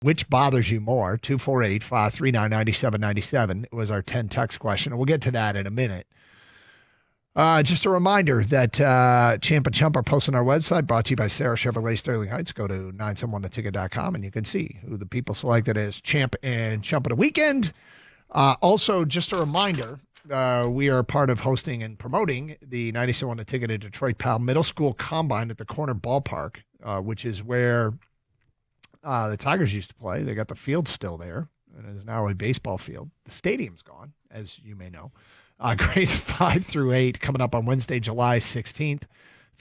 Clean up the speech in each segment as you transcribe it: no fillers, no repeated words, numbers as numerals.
Which bothers you more? 248-539-9797 was our 10 text question. And we'll get to that in a minute. Just a reminder that Champ and Chump are posting on our website, brought to you by Sarah Chevrolet Sterling Heights. Go to 971theticket.com and you can see who the people selected as Champ and Chump of the weekend. Also, just a reminder, we are part of hosting and promoting the 97 The Ticket at Detroit Pal Middle School Combine at the Corner Ballpark, which is where the Tigers used to play. They got the field still there, and it is now a baseball field. The stadium's gone, as you may know. Grades 5 through 8 coming up on Wednesday, July 16th.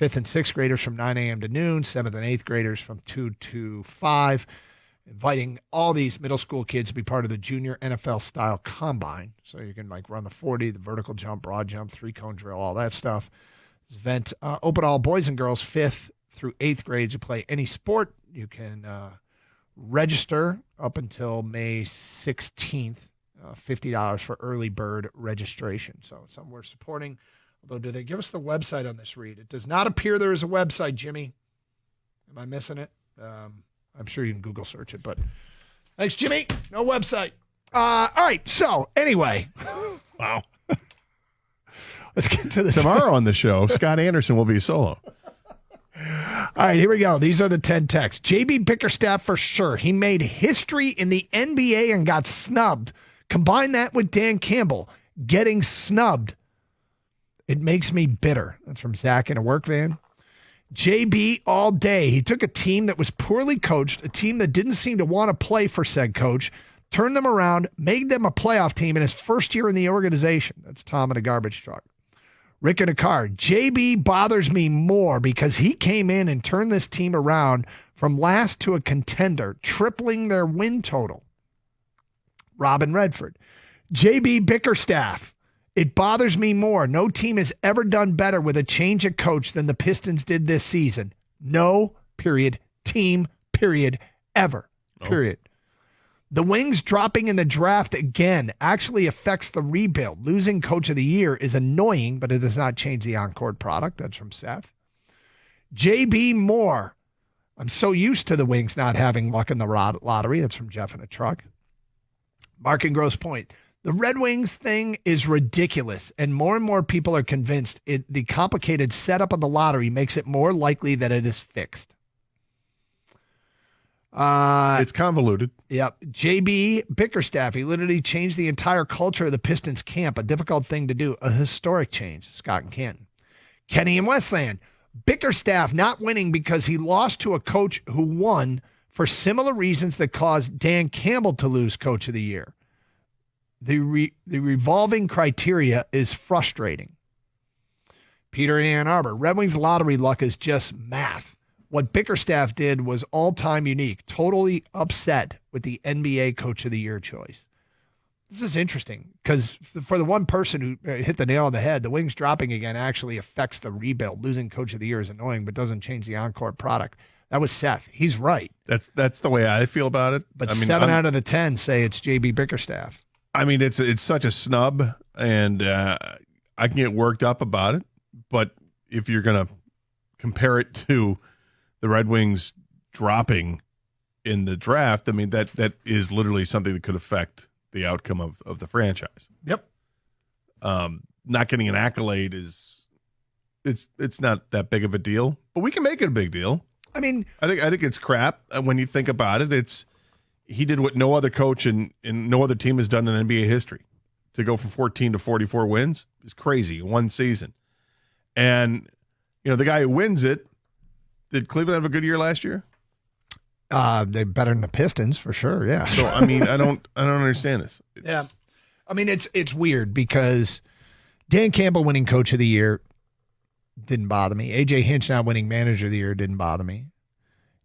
5th and 6th graders from 9 a.m. to noon. 7th and 8th graders from 2 to 5. Inviting all these middle school kids to be part of the junior NFL-style combine. So you can run the 40, the vertical jump, broad jump, three-cone drill, all that stuff. This event open to all boys and girls, 5th through 8th grades, to play any sport. You can register up until May 16th. $50 for early bird registration. So it's something we're supporting. Although, do they give us the website on this, Reed? It does not appear there is a website, Jimmy. Am I missing it? I'm sure you can Google search it, but thanks, Jimmy. No website. All right. So anyway, wow. Let's get to this. Tomorrow on the show, Scott Anderson will be solo. All right, here we go. These are the 10 texts. JB Bickerstaff for sure. He made history in the NBA and got snubbed. Combine that with Dan Campbell getting snubbed. It makes me bitter. That's from Zach in a work van. JB all day. He took a team that was poorly coached, a team that didn't seem to want to play for said coach, turned them around, made them a playoff team in his first year in the organization. That's Tom in a garbage truck. Rick in a car. JB bothers me more because he came in and turned this team around from last to a contender, tripling their win total. Robin Redford. JB Bickerstaff. It bothers me more. No team has ever done better with a change of coach than the Pistons did this season. No, period. Team, period. Ever, period. The Wings dropping in the draft again actually affects the rebuild. Losing coach of the year is annoying, but it does not change the on-court product. That's from Seth. JB Moore. I'm so used to the Wings not having luck in the lottery. That's from Jeff in a truck. Mark in Grosse Pointe. The Red Wings thing is ridiculous, and more people are convinced the complicated setup of the lottery makes it more likely that it is fixed. It's convoluted. Yep. JB Bickerstaff, he literally changed the entire culture of the Pistons camp, a difficult thing to do, a historic change. Scott and Canton. Kenny in Westland. Bickerstaff not winning because he lost to a coach who won for similar reasons that caused Dan Campbell to lose coach of the year. The revolving criteria is frustrating. Peter in Ann Arbor. Red Wings lottery luck is just math. What Bickerstaff did was all-time unique. Totally upset with the NBA Coach of the Year choice. This is interesting because for the one person who hit the nail on the head, the Wings dropping again actually affects the rebuild. Losing Coach of the Year is annoying, but doesn't change the on-court product. That was Seth. He's right. That's the way I feel about it. But 7 out of the 10 say it's JB Bickerstaff. I mean, it's such a snub, and I can get worked up about it. But if you're going to compare it to the Red Wings dropping in the draft, I mean, that is literally something that could affect the outcome of the franchise. Yep. Not getting an accolade it's not that big of a deal, but we can make it a big deal. I mean, I think it's crap. And when you think about it, he did what no other coach and no other team has done in NBA history. To go from 14 to 44 wins is crazy in one season. And the guy who wins it, did Cleveland have a good year last year? They're better than the Pistons for sure. Yeah. So I mean, I don't understand this. Yeah. I mean, it's weird because Dan Campbell winning Coach of the Year didn't bother me. AJ Hinch not winning Manager of the Year didn't bother me.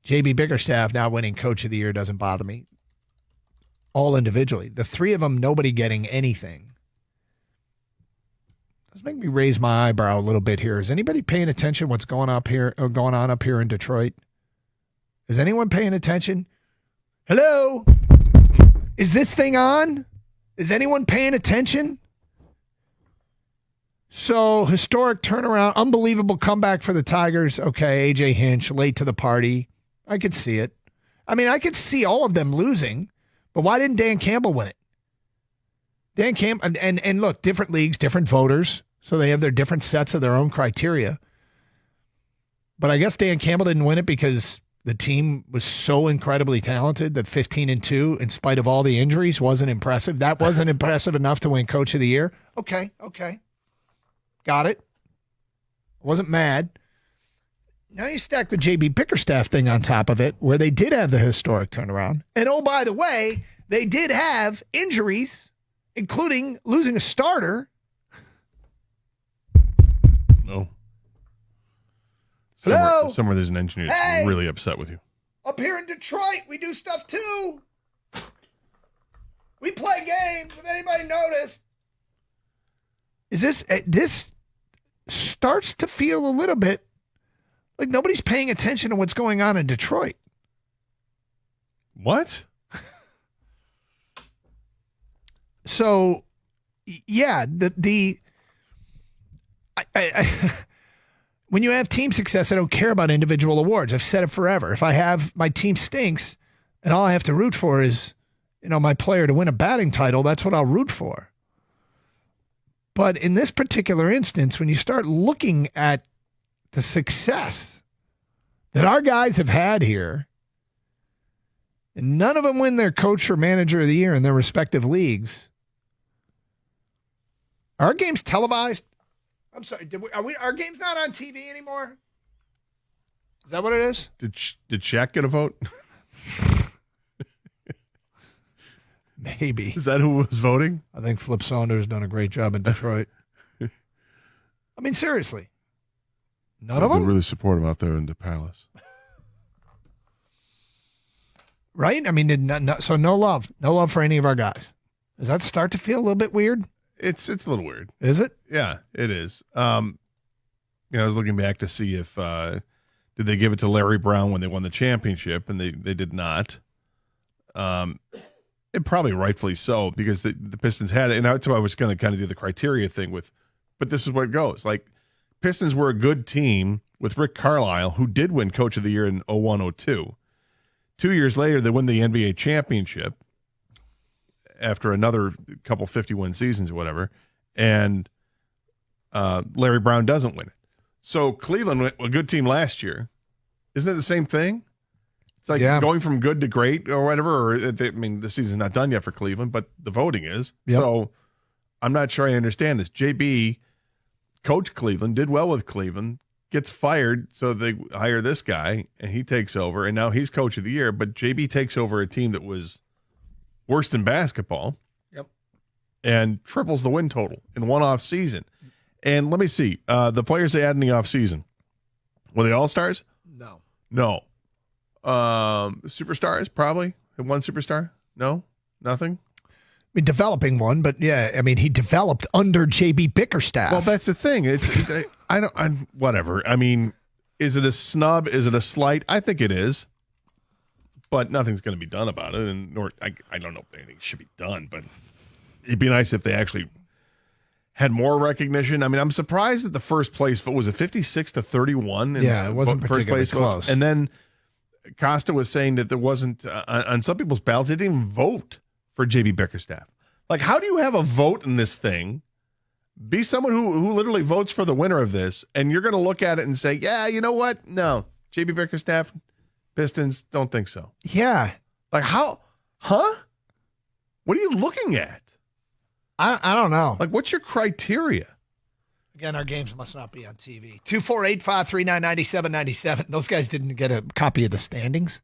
JB Bickerstaff not winning Coach of the Year doesn't bother me. All individually. The three of them, nobody getting anything. Does make me raise my eyebrow a little bit here. Is anybody paying attention what's going on up here in Detroit? Is anyone paying attention? Hello? Is this thing on? Is anyone paying attention? So, historic turnaround, unbelievable comeback for the Tigers. Okay, AJ Hinch, late to the party. I could see it. I mean, I could see all of them losing, but why didn't Dan Campbell win it? Dan Campbell, and look, different leagues, different voters, so they have their different sets of their own criteria. But I guess Dan Campbell didn't win it because the team was so incredibly talented that 15-2, in spite of all the injuries, wasn't impressive. That wasn't impressive enough to win Coach of the Year. Okay. Got it. Wasn't mad. Now you stack the JB Bickerstaff thing on top of it, where they did have the historic turnaround. And oh, by the way, they did have injuries, including losing a starter. No. Hello? Somewhere there's an engineer that's really upset with you. Up here in Detroit, we do stuff too. We play games. If anybody noticed. This starts to feel a little bit like nobody's paying attention to what's going on in Detroit. What? So, yeah, when you have team success, I don't care about individual awards. I've said it forever. If I have my team stinks and all I have to root for is, my player to win a batting title, that's what I'll root for. But in this particular instance, when you start looking at the success that our guys have had here, and none of them win their coach or manager of the year in their respective leagues, are our games televised? I'm sorry. Our game's not on TV anymore? Is that what it is? Did Shaq get a vote? Maybe. Is that who was voting? I think Flip Saunders done a great job in Detroit. I mean, seriously. None of them? They're really supportive out there in the Palace. Right? I mean, so no love. No love for any of our guys. Does that start to feel a little bit weird? It's a little weird. Is it? Yeah, it is. I was looking back to see if did they give it to Larry Brown when they won the championship, and they did not. And probably rightfully so, because the Pistons had it, and that's why I was going to kind of do the criteria thing with. But this is what it goes. Like, Pistons were a good team with Rick Carlisle, who did win Coach of the Year in 01-02. 2 years later, they win the NBA championship after another couple 50-win seasons or whatever, and Larry Brown doesn't win it. So Cleveland went a good team last year. Isn't it the same thing? It's like going from good to great or whatever. Or, the season's not done yet for Cleveland, but the voting is. Yep. So I'm not sure I understand this. JB coached Cleveland, did well with Cleveland, gets fired, so they hire this guy, and he takes over, and now he's Coach of the Year, but JB takes over a team that was worse than basketball. Yep. And triples the win total in one off season. And let me see. The players they had in the off season, were they all-stars? No. Superstars, probably? One superstar? No? Nothing? I mean, developing one, but yeah, I mean, he developed under JB Bickerstaff. Well, that's the thing. Whatever. I mean, is it a snub? Is it a slight? I think it is. But nothing's going to be done about it, and I don't know if anything should be done, but it'd be nice if they actually had more recognition. I mean, I'm surprised that the first place vote was a 56-31. Yeah, it wasn't particularly close. And then Costa was saying that there wasn't on some people's ballots. They didn't even vote for JB Bickerstaff. Like, how do you have a vote in this thing? Be someone who literally votes for the winner of this, and you're going to look at it and say, yeah, you know what? No, JB Bickerstaff, Pistons, don't think so. Yeah. Like, how? Huh? What are you looking at? I don't know. Like, what's your criteria? Again, our games must not be on TV. 248-539-9797. Those guys didn't get a copy of the standings.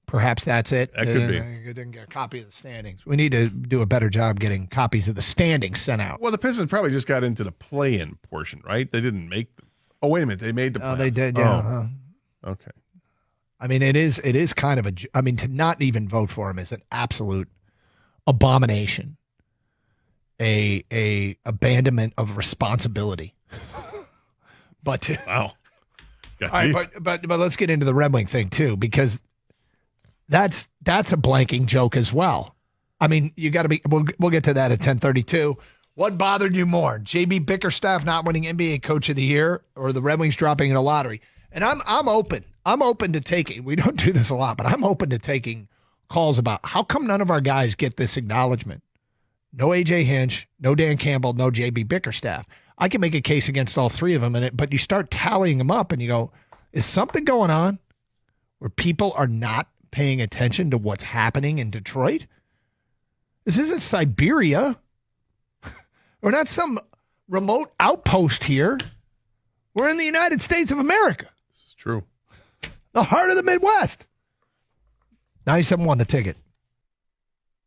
Perhaps that's it. That could be. They didn't get a copy of the standings. We need to do a better job getting copies of the standings sent out. Well, the Pistons probably just got into the play-in portion, right? They didn't make them. Oh, wait a minute. They made the playoffs. Oh, they did, yeah. Oh. Okay. I mean, it is kind of to not even vote for him is an absolute abomination. A abandonment of responsibility. But wow. All right, but let's get into the Red Wing thing too, because that's a blanking joke as well. I mean, you got to be. We'll get to that at 10:32. What bothered you more, JB Bickerstaff not winning NBA Coach of the Year, or the Red Wings dropping in a lottery? And I'm open. I'm open to taking, we don't do this a lot, but I'm open to taking calls about how come none of our guys get this acknowledgement. No AJ Hinch, no Dan Campbell, no JB Bickerstaff. I can make a case against all three of them, but you start tallying them up and you go, is something going on where people are not paying attention to what's happening in Detroit? This isn't Siberia. We're not some remote outpost here. We're in the United States of America. This is true. The heart of the Midwest. 97.1 The Ticket.